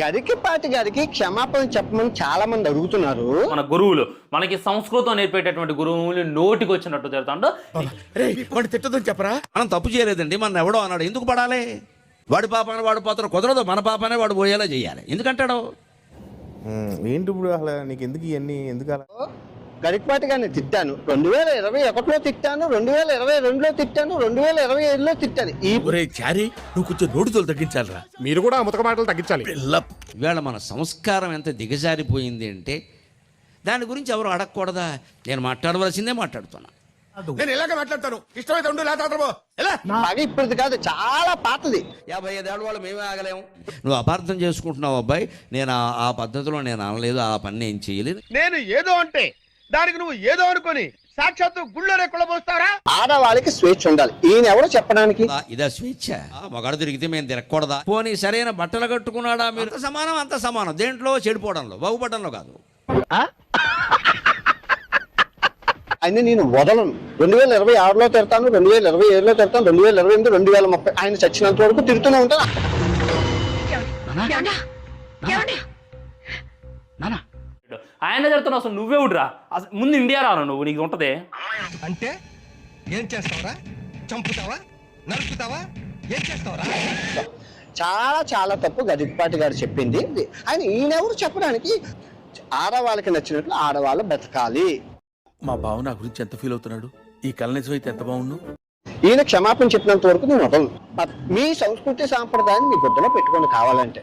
గరికపాటి గారికి క్షమాపణ చెప్పమని చాలా మంది అడుగుతున్నారు. మన గురువులు మనకి సంస్కృతం నేర్పేటటువంటి గురువులు నోటికి వచ్చినట్టు జరుగుతుంటో తిట్టదని చెప్పరా? మనం తప్పు చేయలేదండి, మన ఎవడో అన్నాడు, ఎందుకు పడాలి? వాడి పాపాన్ని వాడు పోతారు, కుదరదు. మన పాపానే వాడు పోయేలా చేయాలి. ఎందుకంటాడు? ఏంటి ఇప్పుడు అసలు నీకు ఎందుకు ఇవన్నీ ఎందుకు అలా? గరికపాటి గారిని తిట్టాను, 2021లో తిట్టాను, 2022లో తిట్టాను, 2027లో తిట్టాను. ఒరే చారీ, నువ్వు కొంచెం నోటితో తగ్గించాలరా. మీరు కూడా ముతక మాటలు తగ్గించాలి. ఇవాళ మన సంస్కారం ఎంత దిగజారిపోయింది అంటే దాని గురించి ఎవరు అడగకూడదా? నేను మాట్లాడవలసిందే మాట్లాడుతున్నా. నేను ఇలాగే మాట్లాడతాను, ఇష్టమైతే ఉండు, లేకపోతే బాగా ఇప్పటిది కాదు, చాలా పాతది. 55 ఏళ్ళ వాళ్ళు మేమే ఆగలేము. నువ్వు అపార్థం చేసుకుంటున్నావు అబ్బాయి. నేను ఆ పద్ధతిలో నేను అనలేదు, ఆ పని నేను చేయలేదు. నేను ఏదో అంటే దానికి నువ్వు ఏదో అనుకొని సాక్షాత్తు గుళ్ళోనే కుళ్ళబోస్తారా? ఆడవాళ్ళకి స్వేచ్ఛ ఉండాలి, ఈయన ఎవరు చెప్పడానికి? ఇదా స్వేచ్ఛ? మగాడు తిరిగితే మేము తిరగకూడదా? పోనీ సరైన బట్టలు కట్టుకున్నాడా? మీరు అంత సమానం దేంట్లో, చెడిపోవడంలో, బాగుపడడంలో కాదు. ఆయన నేను వదలను. 2026లో తిడతాను, 2027లో తిడతాను, 2028, 2030 ఆయన చచ్చినంత వరకు తిడుతూనే ఉంటాను. ఆయన జరుగుతున్నావు అసలు నువ్వే ఉడ్రా. అసలు ముందు ఇండియా రాను నువ్వు, నీకు ఉంటదే. అంటే ఏం చేస్తావరా? చంపుతావా? నరుకుతావా? ఏం చేస్తావరా? చాలా చాలా తప్పు గరికపాటి గారు చెప్పింది. ఆయన ఈయనెవరు చెప్పడానికి? ఆడవాళ్ళకి నచ్చినట్లు ఆడవాళ్ళు బతకాలి. మా బావ నా గురించి ఎంత ఫీల్ అవుతున్నాడు? ఈ కళ నిజం అయితే ఎంత బాగుండు. ఈయన క్షమాపణ చెప్పినంత వరకు నేను వదలను. మీ సంస్కృతి సాంప్రదాయాన్ని మీ బుద్ధలో పెట్టుకోండి కావాలంటే.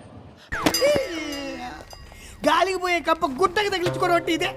గాలికి పోయే కప్ప గుట్టకి తగిలించుకోవడం ఇదే.